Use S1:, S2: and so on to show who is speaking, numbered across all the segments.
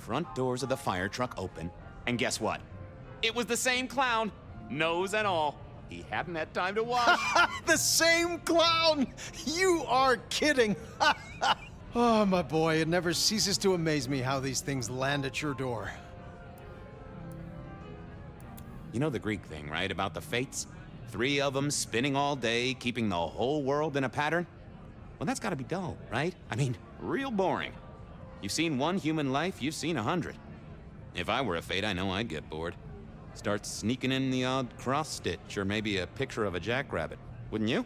S1: front doors of the fire truck open, and guess what? It was the same clown, nose and all. He hadn't had time to wash.
S2: The same clown! You are kidding! Oh, my boy, it never ceases to amaze me how these things land at your door.
S1: You know the Greek thing, right, about the fates? 3 of them spinning all day, keeping the whole world in a pattern? Well, that's gotta be dull, right? I mean, real boring. You've seen one human life, you've seen 100. If I were a fate, I know I'd get bored. Start sneaking in the odd cross-stitch, or maybe a picture of a jackrabbit. Wouldn't you?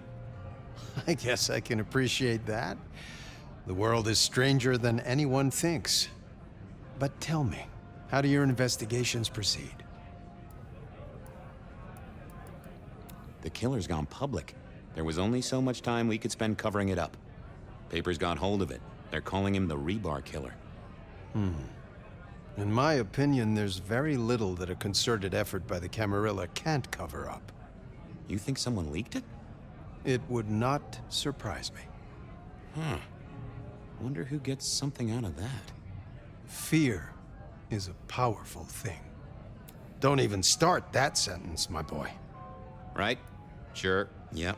S2: I guess I can appreciate that. The world is stranger than anyone thinks. But tell me, how do your investigations proceed?
S1: The killer's gone public. There was only so much time we could spend covering it up. Papers got hold of it. They're calling him the Rebar Killer.
S2: In my opinion, there's very little that a concerted effort by the Camarilla can't cover up.
S1: You think someone leaked it?
S2: It would not surprise me.
S1: Huh. Wonder who gets something out of that.
S2: Fear is a powerful thing. Don't even start that sentence, my boy.
S1: Right? Sure. Yep.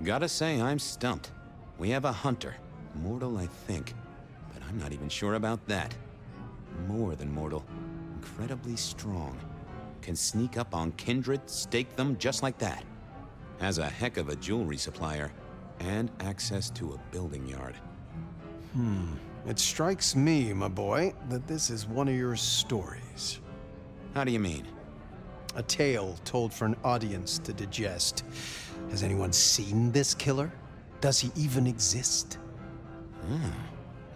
S1: Gotta say, I'm stumped. We have a hunter. Mortal, I think. But I'm not even sure about that. More than mortal. Incredibly strong. Can sneak up on kindred, stake them just like that. Has a heck of a jewelry supplier. And access to a building yard.
S2: It strikes me, my boy, that this is one of your stories.
S1: How do you mean?
S2: A tale told for an audience to digest. Has anyone seen this killer? Does he even exist?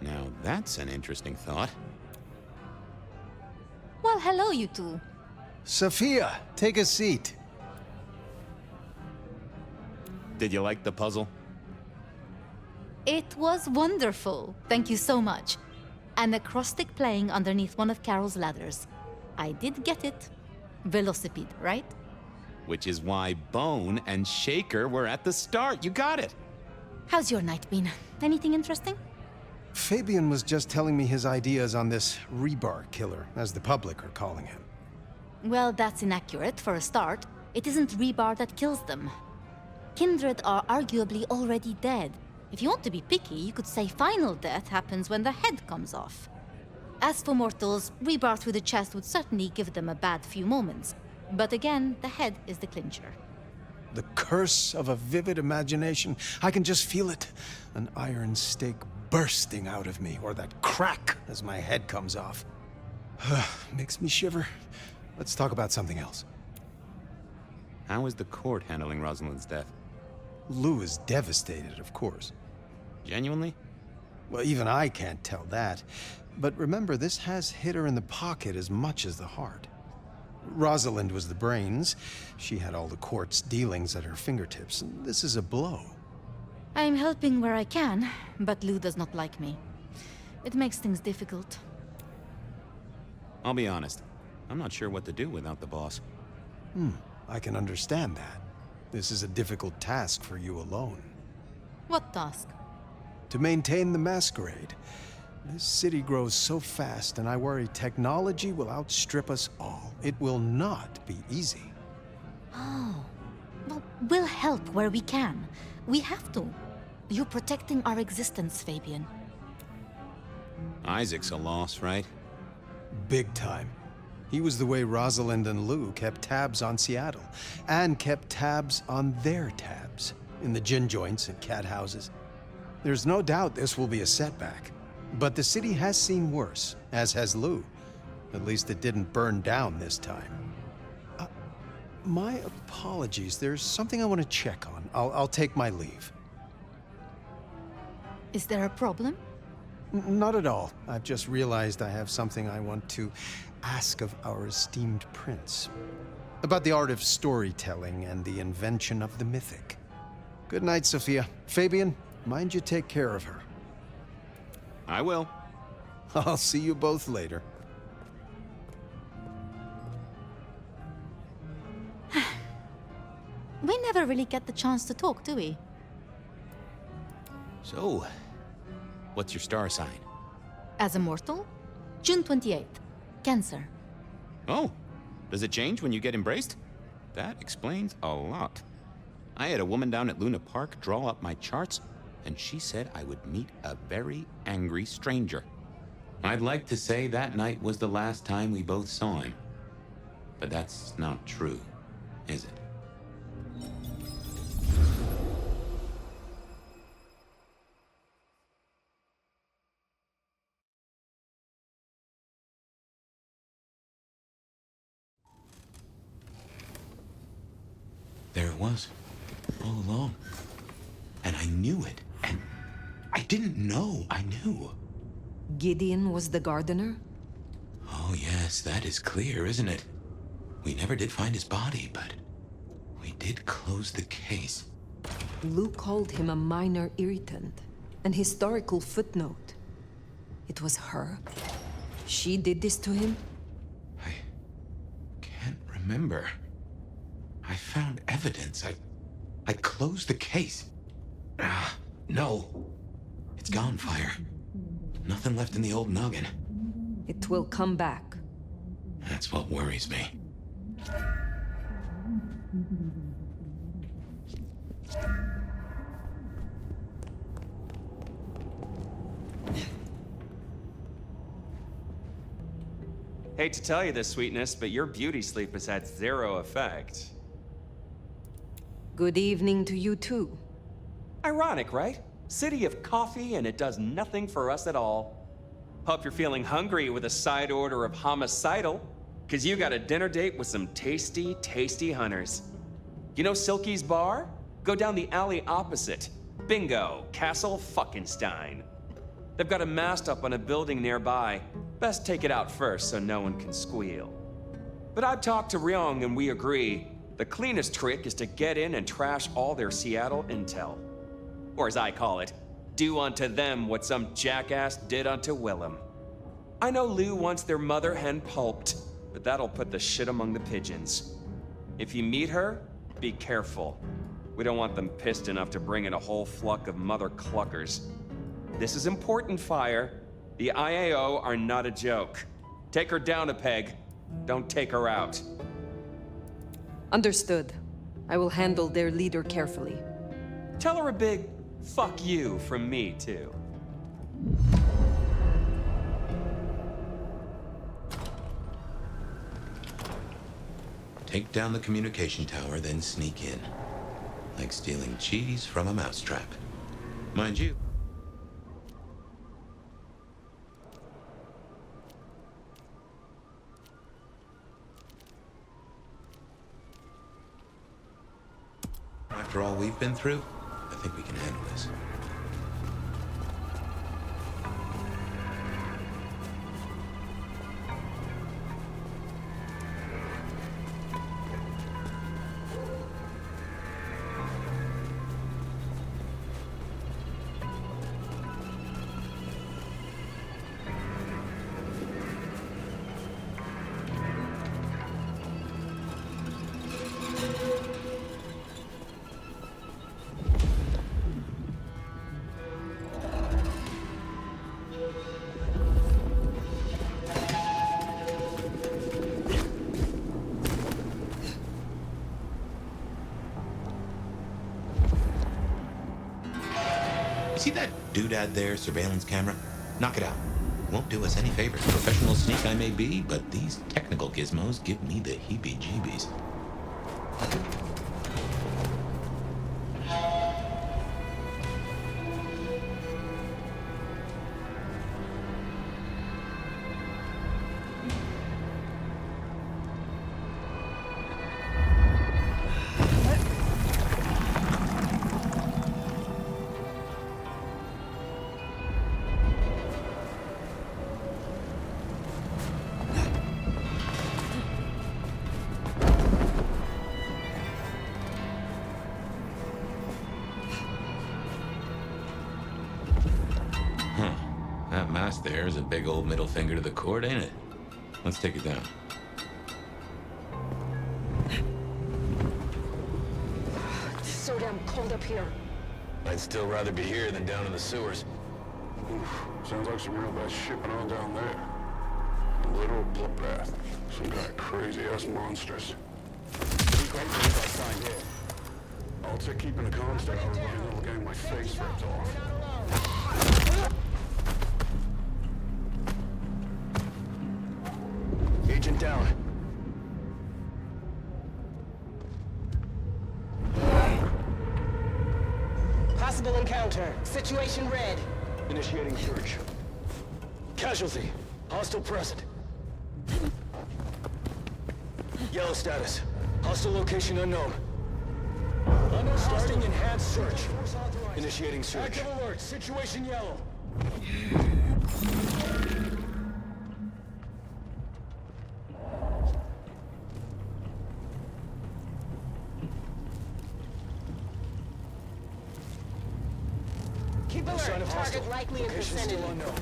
S1: Now that's an interesting thought.
S3: Well, hello, you two.
S2: Sophia, take a seat.
S1: Did you like the puzzle?
S3: It was wonderful. Thank you so much. An acrostic playing underneath one of Carol's ladders. I did get it. Velocipede, right?
S1: Which is why Bone and Shaker were at the start. You got it.
S3: How's your night been? Anything interesting?
S2: Fabian was just telling me his ideas on this Rebar Killer, as the public are calling him.
S3: Well, that's inaccurate for a start. It isn't Rebar that kills them. Kindred are arguably already dead. If you want to be picky, you could say final death happens when the head comes off. As for mortals, Rebar through the chest would certainly give them a bad few moments. But again, the head is the clincher.
S2: The curse of a vivid imagination. I can just feel it. An iron stake bursting out of me, or that crack as my head comes off. Makes me shiver. Let's talk about something else.
S1: How is the court handling Rosalind's death?
S2: Lou is devastated, of course.
S1: Genuinely?
S2: Well, even I can't tell that. But remember, this has hit her in the pocket as much as the heart. Rosalind was the brains. She had all the court's dealings at her fingertips. This is a blow.
S3: I'm helping where I can, but Lou does not like me. It makes things difficult.
S1: I'll be honest. I'm not sure what to do without the boss.
S2: I can understand that. This is a difficult task for you alone.
S3: What task?
S2: To maintain the Masquerade. This city grows so fast, and I worry technology will outstrip us all. It will not be easy.
S3: Oh. Well, we'll help where we can. We have to. You're protecting our existence, Fabian.
S1: Isaac's a loss, right?
S2: Big time. He was the way Rosalind and Lou kept tabs on Seattle, and kept tabs on their tabs, in the gin joints and cat houses. There's no doubt this will be a setback, but the city has seen worse, as has Lou. At least it didn't burn down this time. My apologies, there's something I want to check on. I'll take my leave.
S3: Is there a problem?
S2: Not at all. I've just realized I have something I want to ask of our esteemed prince. About the art of storytelling and the invention of the mythic. Good night, Sophia. Fabian, mind you take care of her.
S1: I will.
S2: I'll see you both later.
S3: We never really get the chance to talk, do we?
S1: So, what's your star sign?
S3: As a mortal? June 28th. Cancer.
S1: Oh, does it change when you get embraced? That explains a lot. I had a woman down at Luna Park draw up my charts, and she said I would meet a very angry stranger. I'd like to say that night was the last time we both saw him. But that's not true, is it? There it was, all along. And I knew it. And I didn't know I knew.
S4: Gideon was the gardener?
S1: Oh yes, that is clear, isn't it? We never did find his body, but we did close the case.
S4: Luke called him a minor irritant. An historical footnote. It was her. She did this to him?
S1: I can't remember. I found evidence. I closed the case. No. It's gone, Fire. Nothing left in the old noggin.
S4: It will come back.
S1: That's what worries me.
S5: Hate to tell you this, sweetness, but your beauty sleep has had zero effect.
S4: Good evening to you too.
S5: Ironic, right? City of coffee and it does nothing for us at all. Hope you're feeling hungry with a side order of homicidal, cause you got a dinner date with some tasty, tasty hunters. You know Silky's bar? Go down the alley opposite. Bingo, Castle Fuckenstein. They've got a mast up on a building nearby. Best take it out first so no one can squeal. But I've talked to Ryong and we agree, the cleanest trick is to get in and trash all their Seattle intel. Or as I call it, do unto them what some jackass did unto Willem. I know Lou wants their mother hen pulped, but that'll put the shit among the pigeons. If you meet her, be careful. We don't want them pissed enough to bring in a whole flock of mother cluckers. This is important, Fire. The IAO are not a joke. Take her down a peg. Don't take her out.
S4: Understood. I will handle their leader carefully.
S5: Tell her a big fuck you from me, too.
S1: Take down the communication tower, then sneak in. Like stealing cheese from a mousetrap. Mind you. After all we've been through, I think we can handle this. See that doodad there, surveillance camera? Knock it out. Won't do us any favors. Professional sneak I may be, but these technical gizmos give me the heebie-jeebies. That mask there is a big old middle finger to the court, ain't it? Let's take it down.
S4: It's so damn cold up here.
S6: I'd still rather be here than down in the sewers.
S7: Oof, sounds like some real bad shipping on down there.
S6: literal bloodbath. Some kind of crazy-ass monsters. Keep up with that sign here. I'll take keeping the comms down while the little getting my face ripped off. Agent down.
S7: Possible encounter. Situation red.
S6: Initiating search. Casualty. Hostile present. Yellow status. Hostile location unknown. Starting enhanced search. Initiating search. Active alert. Situation yellow.
S7: Keep alert. Target likely in
S6: Location
S7: vicinity.
S6: still unknown.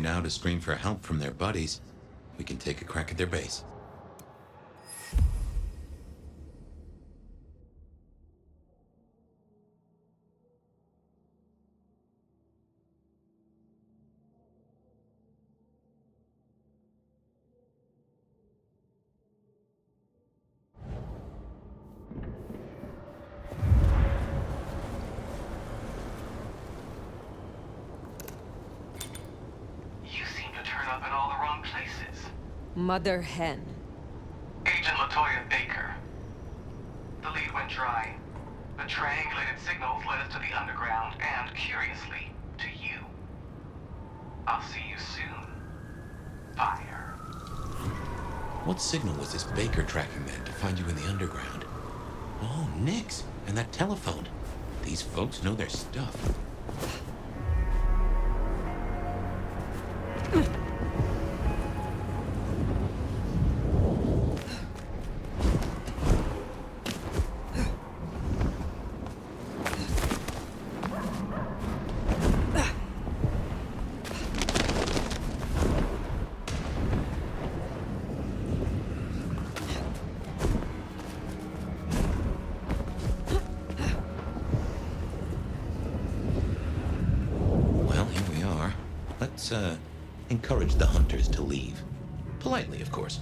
S1: Now to scream for help from their buddies, we can take a crack at their base.
S4: Mother Hen.
S8: Agent LaToya Baker. The lead went dry. The triangulated signals led us to the underground and, curiously, to you. I'll see you soon. Fire.
S1: What signal was this Baker tracking then to find you in the underground? Oh, Nix, and that telephone. These folks know their stuff. Let's, encourage the hunters to leave. Politely, of course.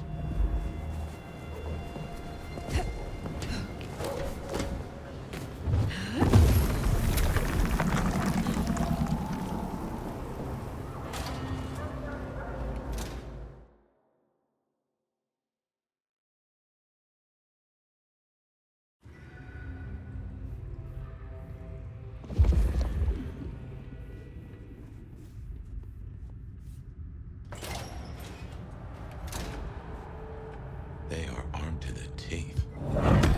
S1: They are armed to the teeth.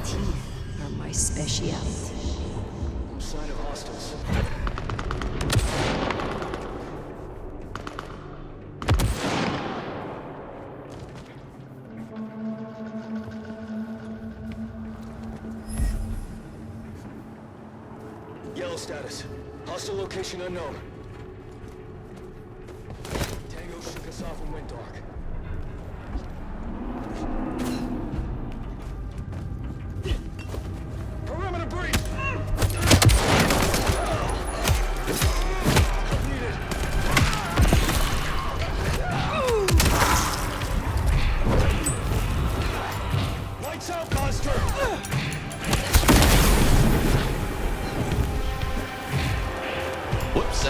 S4: Teeth are my specialty.
S6: Sign of hostiles. Yellow status. Hostile location unknown. Tango shook us off and went dark. Perimeter breach! Lights out, monster!
S1: Whoops,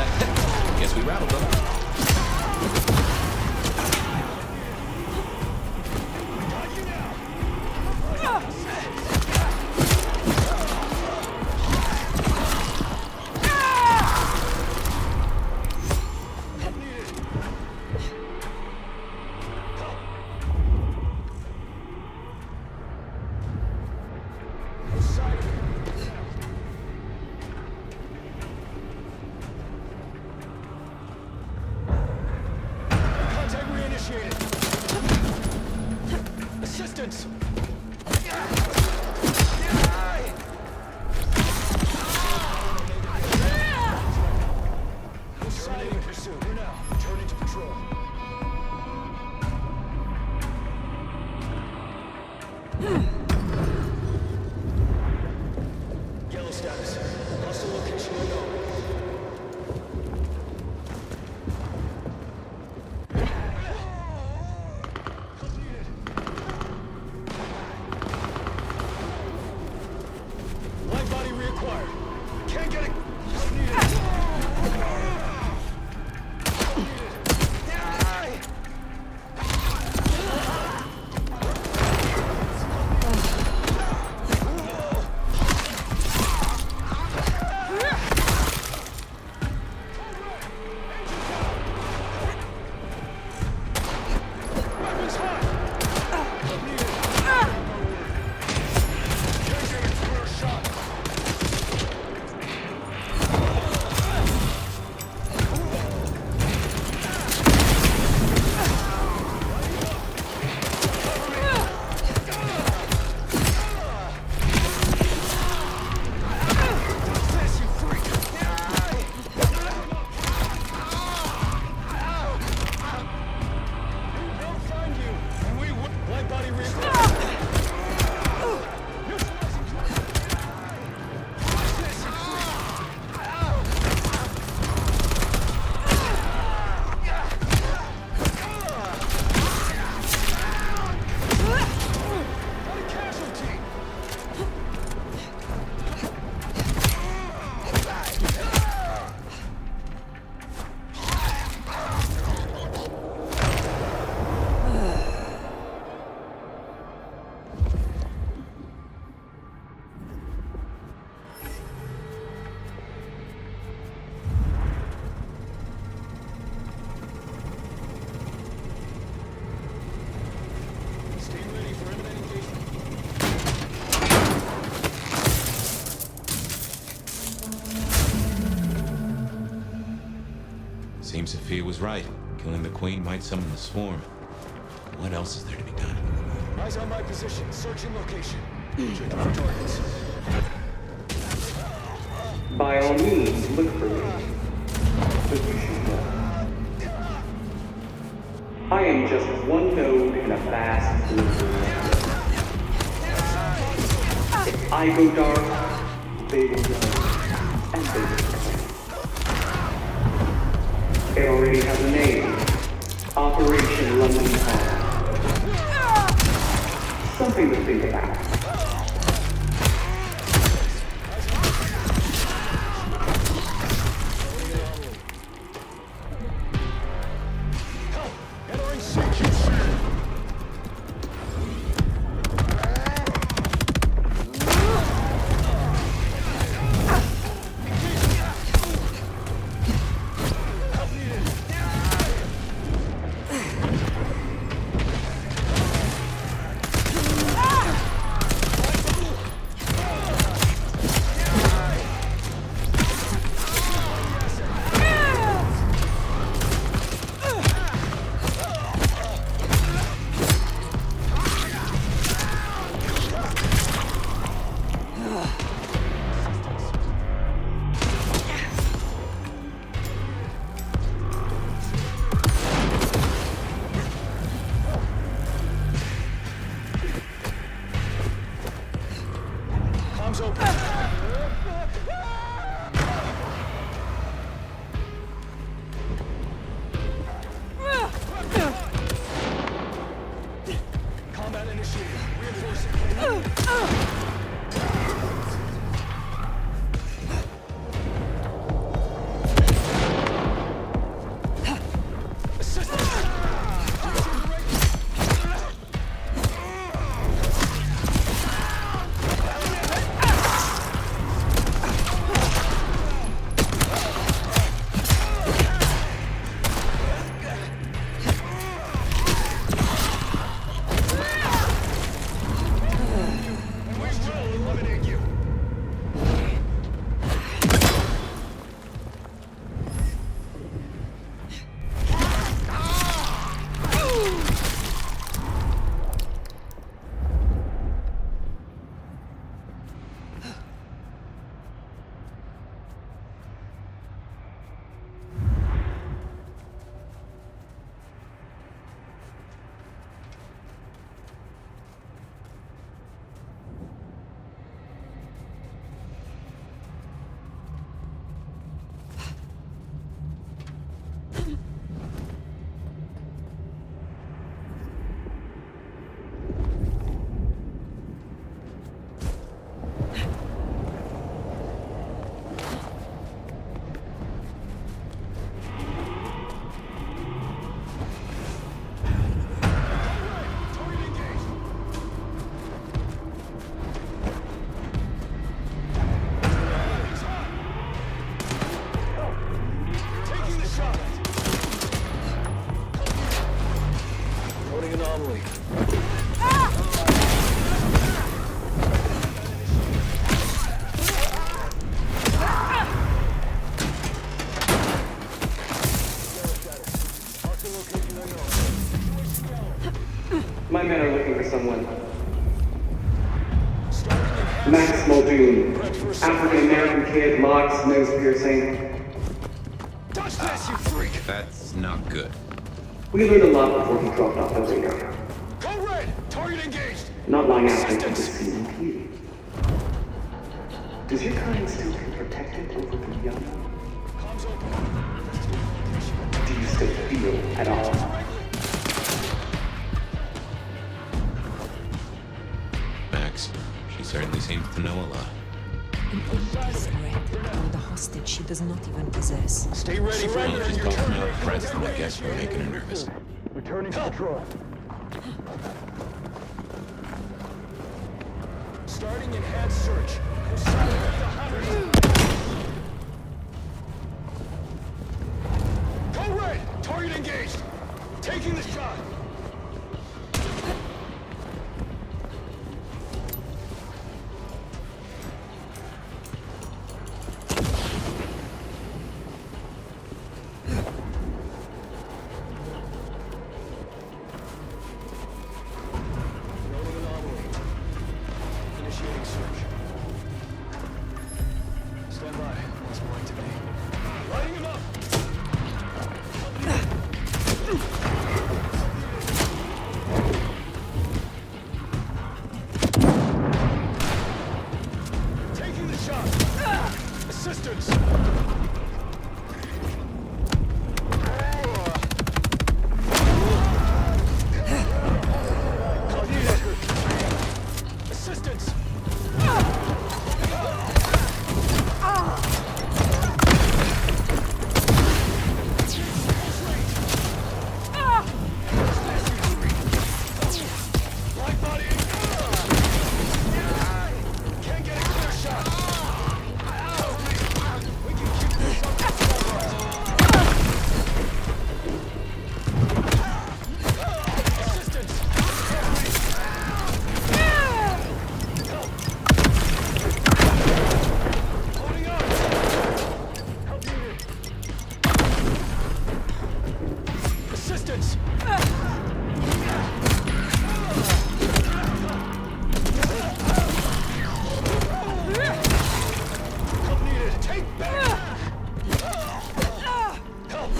S6: Yellow status. Hostile location unknown. Light body reacquired. Can't get it. Weapons high. Can't get a clear shot. They'll find you, and we will. Light body reacquired. Casualty. Stay ready for imminent engagement.
S1: Seems Sophia was right. Killing the Queen might summon the swarm. What else is there to be done?
S6: Eyes on my position. Searching location. Checking for targets.
S9: By all means, look for me. But you should know. I am just one node in a vast global network. If I go dark, they will go, and they will come. It already has a name. Operation London Hall. Something to think about.
S6: Entering CQC. anomaly.
S9: My men are looking for someone. Max Muldoon. African-American kid, locks, nose piercing.
S6: Touch this, you freak!
S1: That's not good.
S9: We learned a lot before he dropped off the radar.
S6: Go red! Target engaged!
S9: Not long after he was seen TV. Does your kind still feel protected over the young?
S6: Comms open.
S9: Do you still feel at all?
S1: Max, she certainly seems to know a lot.
S4: An empty threat with a hostage she does not even possess.
S6: Stay ready for
S1: Well, she's talking out threats from the get-go, making her nervous.
S6: Returning to patrol. Starting enhanced search. Go red! Target engaged! Taking the shot! Noting anomaly. Initiating search. Stand by. What's going to be? Lighting him up! Taking the shot! Assistance! Assistance! Light body! Can't get a clear shot! We can keep this up. Assistance! Holding up! Help needed! Assistance! Help needed! Take back! Help!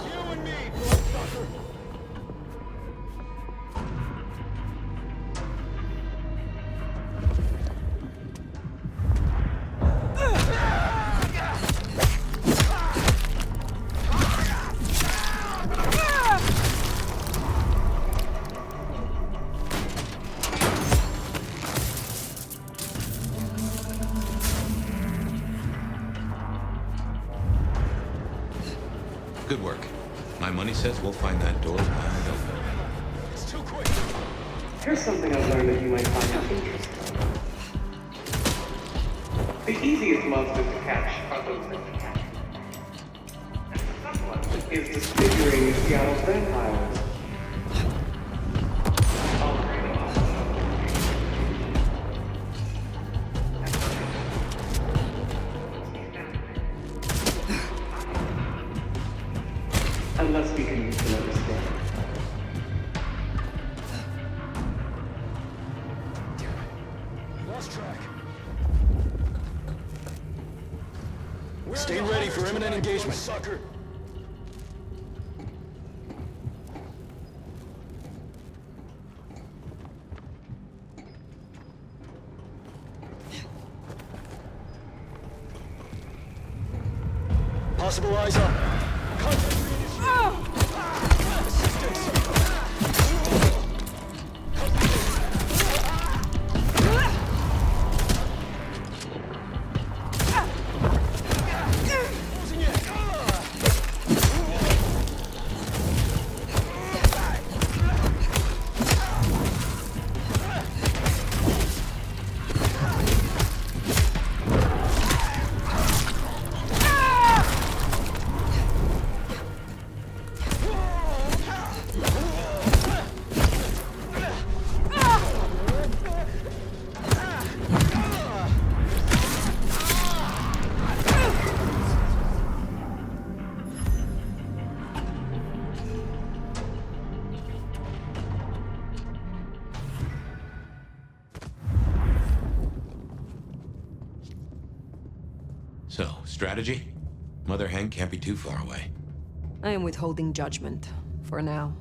S6: You and me, bloodsucker!
S1: Good work. My money says we'll find that door wide open.
S6: It's too quick!
S9: Here's something I've learned that you might find interesting. The easiest monsters to catch are those that can catch. And the tough one is disfiguring Seattle's vampires. Unless we can use another step.
S6: Lost track. Stay ready for imminent engagement. Sucker. Possible eyes up. Contact reinitiated. Assistance. Closing in.
S1: Strategy? Mother Hen can't be too far away.
S4: I am withholding judgment, for now.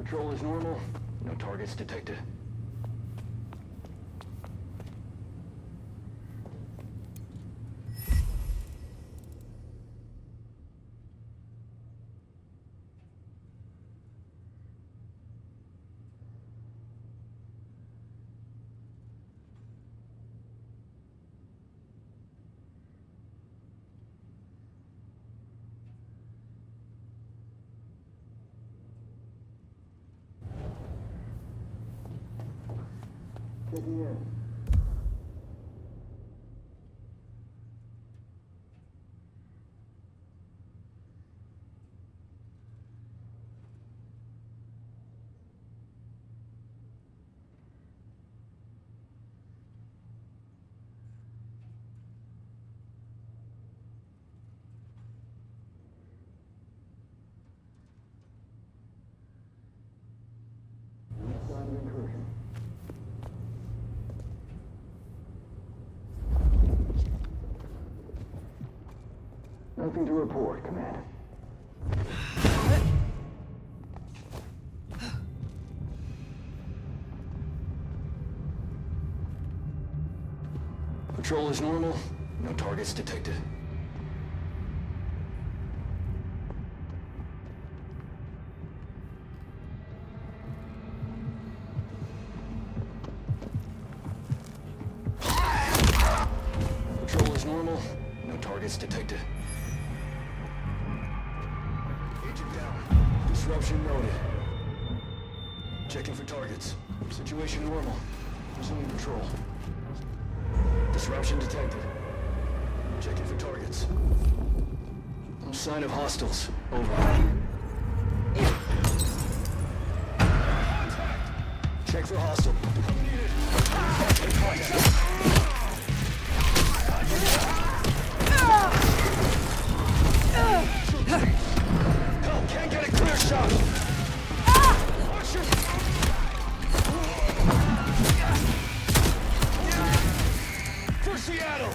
S6: Patrol is normal. No targets detected. Checking in. Sign of incursion. Nothing to report, Command. Patrol is normal. No targets detected. Patrol is normal. No targets detected. Agent down. Disruption noted. Checking for targets. Situation normal. Resuming patrol. Disruption detected. Checking for targets. No sign of hostiles. Over. Check for hostile. Help, can't get a clear shot. Watch your... For Seattle.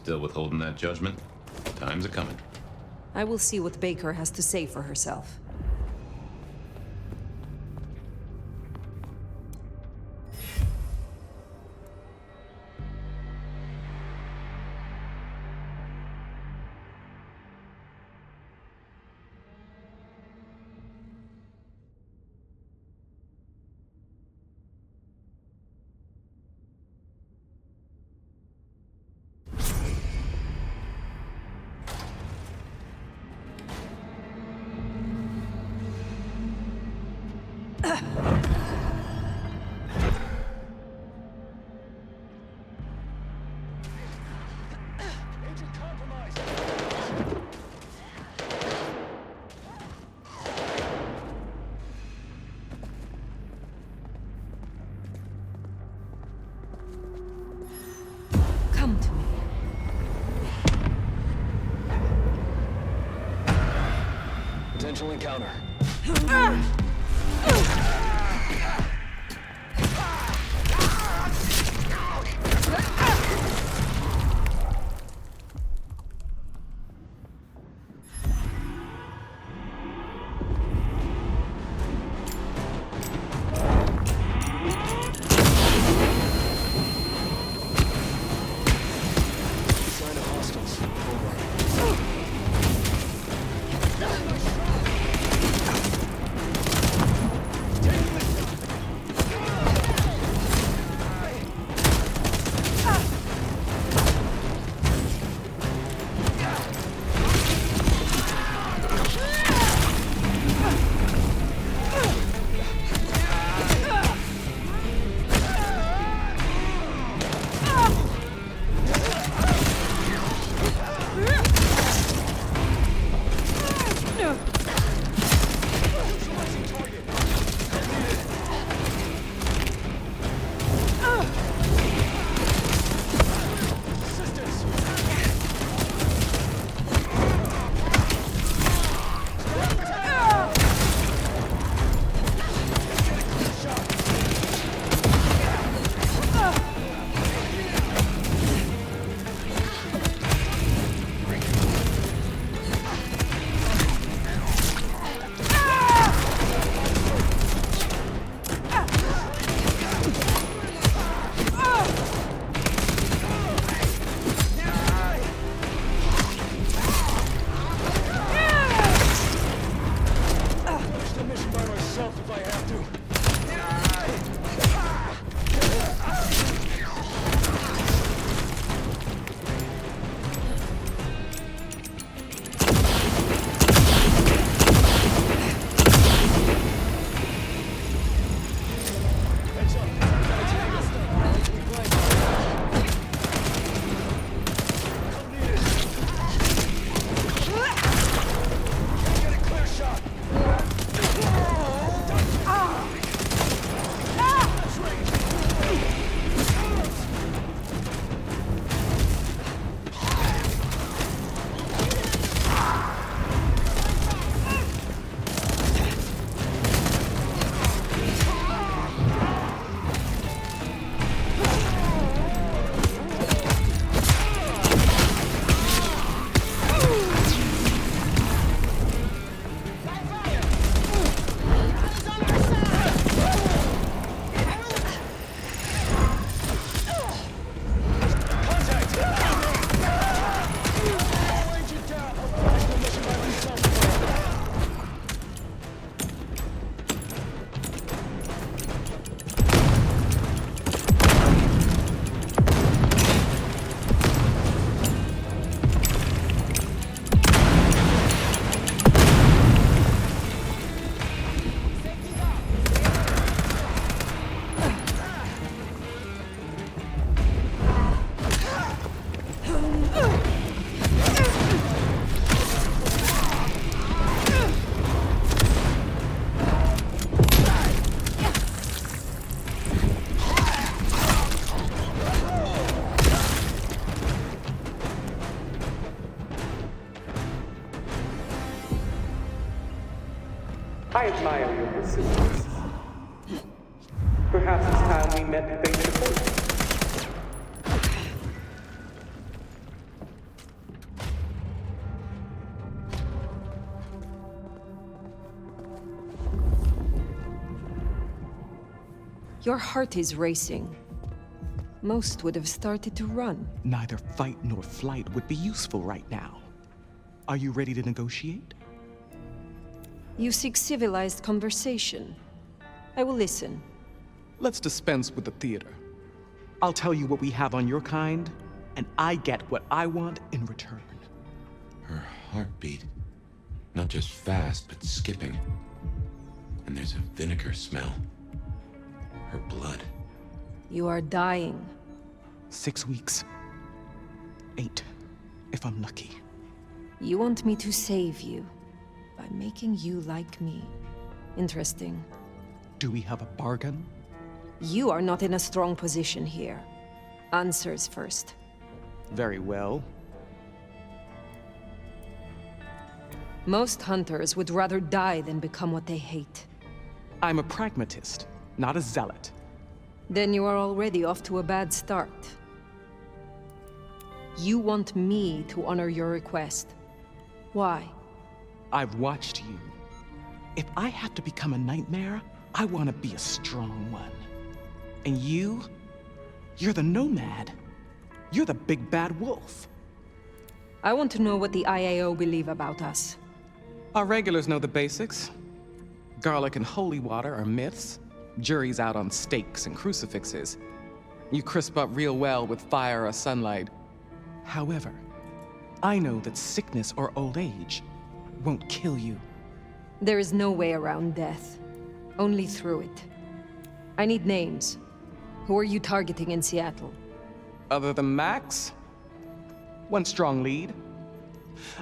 S1: Still withholding that judgment? Time's a-coming.
S4: I will see what Baker has to say for herself. Come to me.
S10: Potential encounter. Sign of hostiles.
S9: I admire your persistence. Perhaps it's time we met face to face.
S4: Your heart is racing. Most would have started to run.
S11: Neither fight nor flight would be useful right now. Are you ready to negotiate?
S4: You seek civilized conversation. I will listen.
S11: Let's dispense with the theater. I'll tell you what we have on your kind, and I get what I want in return.
S1: Her heartbeat. Not just fast, but skipping. And there's a vinegar smell. Her blood.
S4: You are dying.
S11: 6 weeks. 8, if I'm lucky.
S4: You want me to save you by making you like me. Interesting.
S11: Do we have a bargain?
S4: You are not in a strong position here. Answers first.
S11: Very well.
S4: Most hunters would rather die than become what they hate.
S11: I'm a pragmatist, not a zealot.
S4: Then you are already off to a bad start. You want me to honor your request. Why?
S11: I've watched you. If I have to become a nightmare, I want to be a strong one. And you're the nomad. You're the big bad wolf.
S4: I want to know what the IAO believe about us.
S11: Our regulars know the basics. Garlic and holy water are myths. Jury's out on stakes and crucifixes. You crisp up real well with fire or sunlight. However, I know that sickness or old age won't kill you.
S4: There is no way around death. Only through it. I need names. Who are you targeting in Seattle?
S11: Other than Max? One strong lead.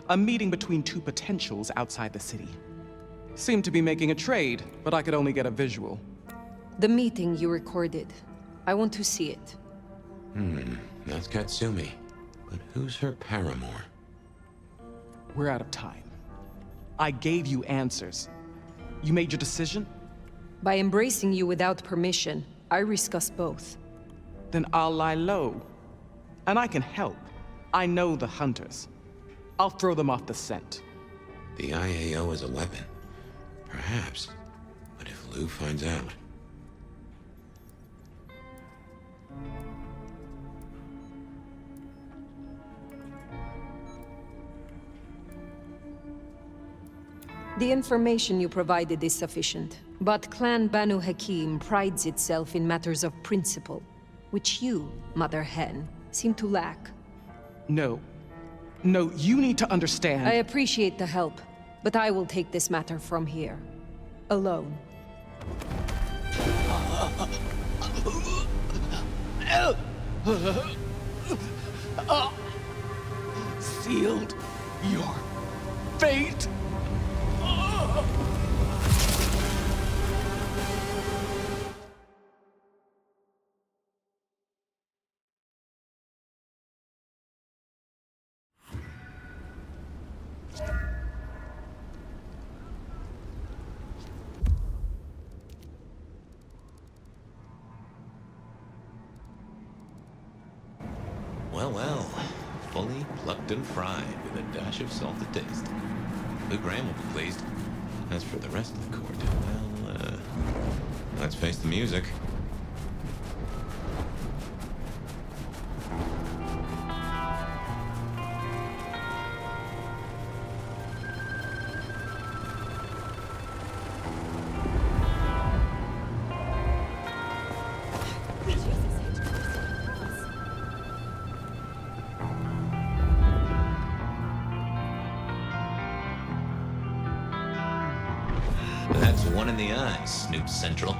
S11: A meeting between two potentials outside the city. Seemed to be making a trade, but I could only get a visual.
S4: The meeting you recorded. I want to see it.
S1: That's Katsumi. But who's her paramour?
S11: We're out of time. I gave you answers. You made your decision?
S4: By embracing you without permission, I risk us both.
S11: Then I'll lie low. And I can help. I know the hunters. I'll throw them off the scent.
S1: The IAO is a weapon. Perhaps. But if Lou finds out...
S4: The information you provided is sufficient, but Clan Banu Hakim prides itself in matters of principle, which you, Mother Hen, seem to lack.
S11: No. No, you need to understand...
S4: I appreciate the help, but I will take this matter from here. Alone.
S11: Sealed your fate?
S1: Well, well. Fully plucked and fried with a dash of salt to taste. Lou Graham will be pleased. As for the rest of the court, well, let's face the music. That's one in the eye, Snoop Central.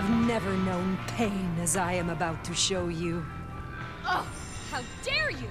S4: have never known pain as I am about to show you.
S12: Oh, how dare you!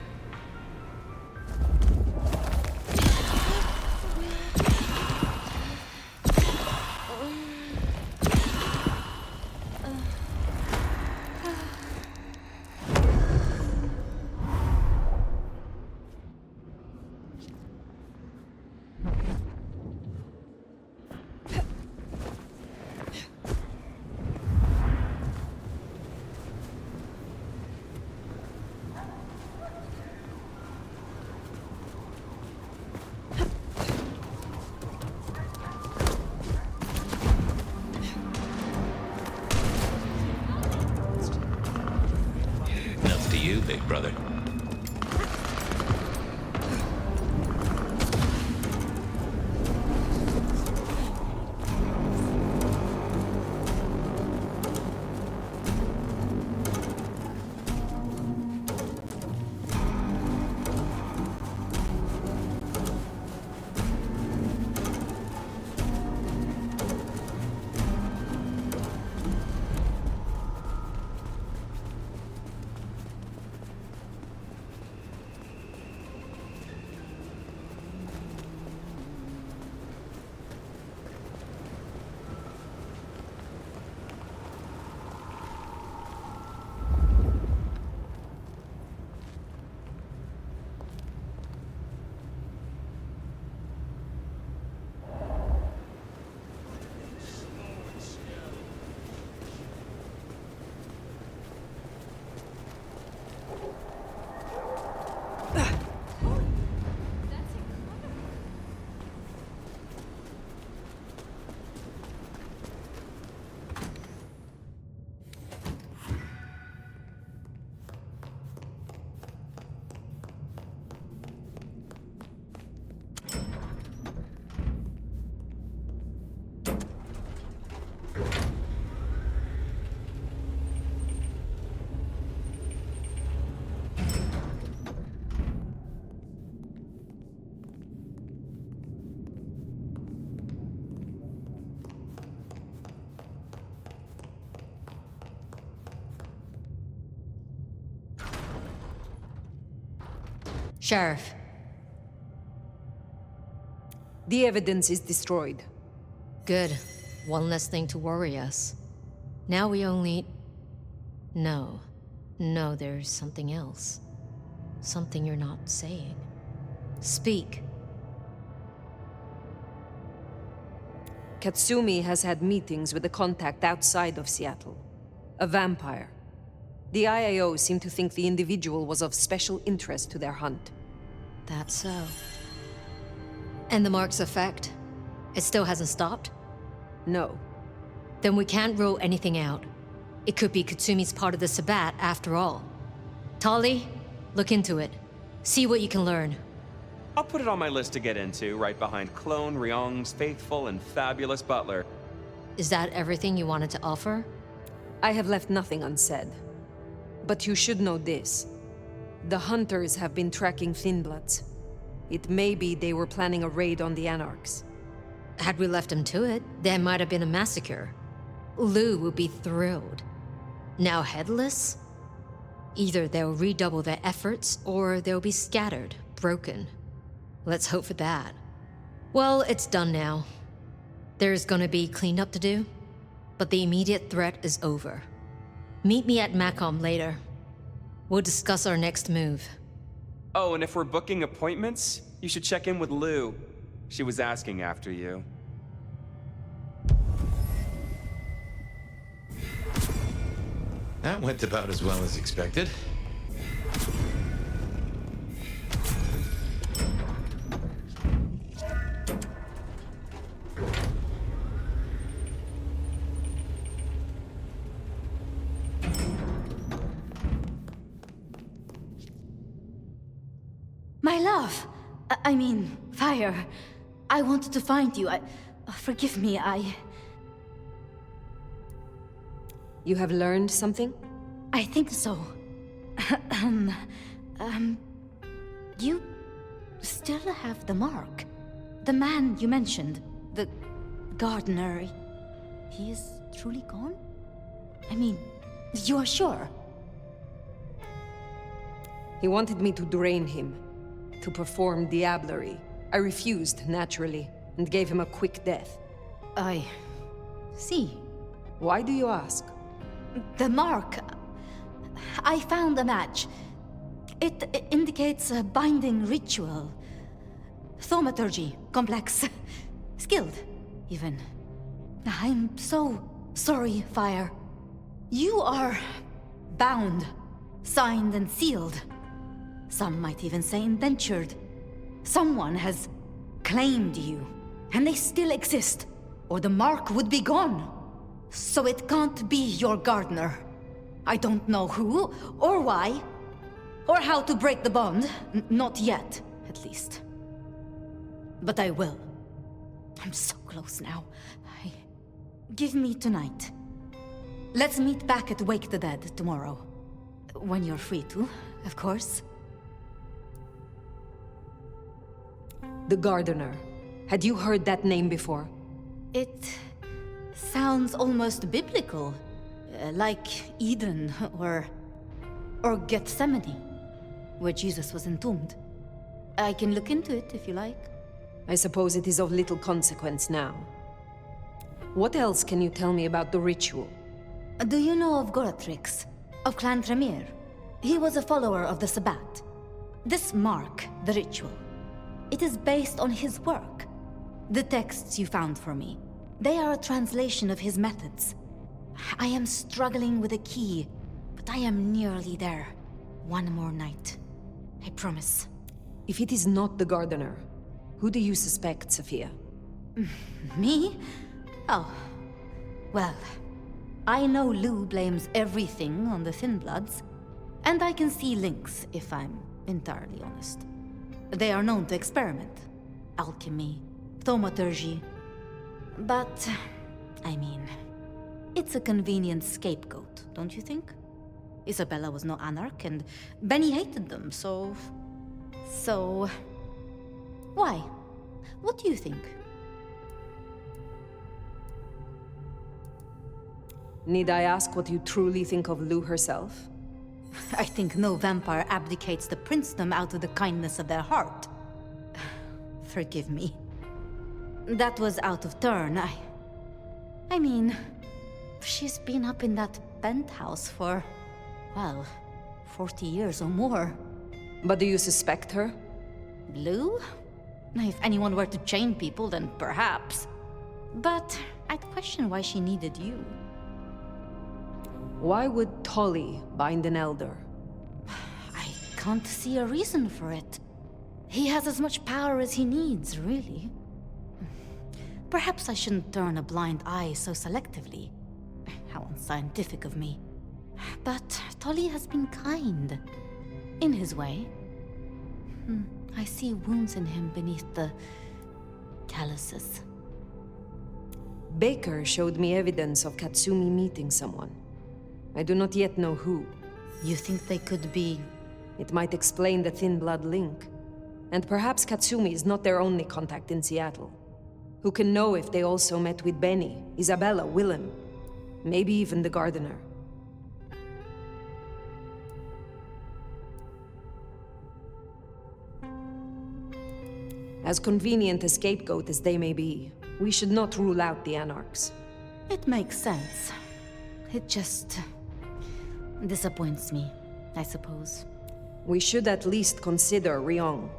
S1: Enough to you, big brother.
S3: Sheriff.
S4: The evidence is destroyed.
S3: Good. One less thing to worry us. Now we only... No. No, there's something else. Something you're not saying. Speak.
S4: Katsumi has had meetings with a contact outside of Seattle. A vampire. The IAO seemed to think the individual was of special interest to their hunt.
S3: That's so. And the mark's effect? It still hasn't stopped?
S4: No.
S3: Then we can't rule anything out. It could be Katsumi's part of the Sabbat after all. Tali, look into it. See what you can learn.
S5: I'll put it on my list to get into, right behind Clone Ryong's faithful and fabulous butler.
S3: Is that everything you wanted to offer?
S4: I have left nothing unsaid. But you should know this. The hunters have been tracking Thinbloods. It may be they were planning a raid on the Anarchs.
S3: Had we left them to it, there might have been a massacre. Lou would be thrilled. Now headless? Either they'll redouble their efforts, or they'll be scattered, broken. Let's hope for that. Well, it's done now. There's gonna be cleanup to do, but the immediate threat is over. Meet me at Macom later. We'll discuss our next move.
S5: Oh, and if we're booking appointments, you should check in with Lou. She was asking after you.
S1: That went about as well as expected.
S3: My love! I mean, Fire. I wanted to find you. Forgive me,
S4: You have learned something?
S3: I think so. You still have the mark. The man you mentioned, the gardener, he is truly gone? I mean, you are sure?
S4: He wanted me to drain him, to perform diablerie. I refused, naturally, and gave him a quick death.
S3: I see.
S4: Why do you ask?
S3: The mark. I found a match. It indicates a binding ritual. Thaumaturgy, complex. Skilled, even. I'm so sorry, Fire. You are bound, signed and sealed. Some might even say indentured. Someone has claimed you, and they still exist, or the mark would be gone. So it can't be your gardener. I don't know who, or why, or how to break the bond. Not yet, at least. But I will. I'm so close now. Give me tonight. Let's meet back at Wake the Dead tomorrow. When you're free to, of course.
S4: The Gardener. Had you heard that name before?
S3: It sounds almost biblical. Like Eden or Gethsemane, where Jesus was entombed. I can look into it if you like.
S4: I suppose it is of little consequence now. What else can you tell me about the ritual?
S3: Do you know of Goratrix, of Clan Tremere? He was a follower of the Sabbat. This mark, the ritual, it is based on his work. The texts you found for me, they are a translation of his methods. I am struggling with a key, but I am nearly there. One more night. I promise.
S4: If it is not the Gardener, who do you suspect, Sophia?
S3: Me? Oh. Well, I know Lou blames everything on the Thin Bloods, and I can see links, if I'm entirely honest. They are known to experiment. Alchemy, thaumaturgy. But, I mean, it's a convenient scapegoat, don't you think? Isabella was no anarch, and Benny hated them, so... Why? What do you think?
S4: Need I ask what you truly think of Lou herself?
S3: I think no vampire abdicates the princedom out of the kindness of their heart. Forgive me. That was out of turn. I mean, she's been up in that penthouse for, well, 40 years or more.
S4: But do you suspect her?
S3: Lou? If anyone were to chain people, then perhaps. But I'd question why she needed you.
S4: Why would Tolly bind an elder?
S3: I can't see a reason for it. He has as much power as he needs, really. Perhaps I shouldn't turn a blind eye so selectively. How unscientific of me. But Tolly has been kind. In his way. I see wounds in him beneath the calluses.
S4: Baker showed me evidence of Katsumi meeting someone. I do not yet know who.
S3: You think they could be...
S4: It might explain the thin blood link. And perhaps Katsumi is not their only contact in Seattle. Who can know if they also met with Benny, Isabella, Willem, maybe even the Gardener. As convenient a scapegoat as they may be, we should not rule out the Anarchs.
S3: It makes sense. It just... disappoints me, I suppose.
S4: We should at least consider Ryong.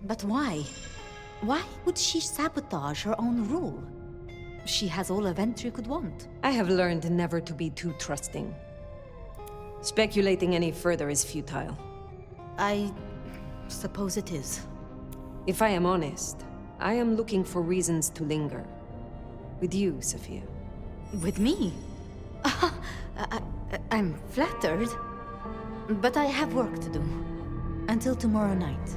S3: But why? Why would she sabotage her own rule? She has all a Ventry could want.
S4: I have learned never to be too trusting. Speculating any further is futile.
S3: I suppose it is.
S4: If I am honest, I am looking for reasons to linger. With you, Sophia.
S3: With me? I'm flattered. But I have work to do. Until tomorrow night.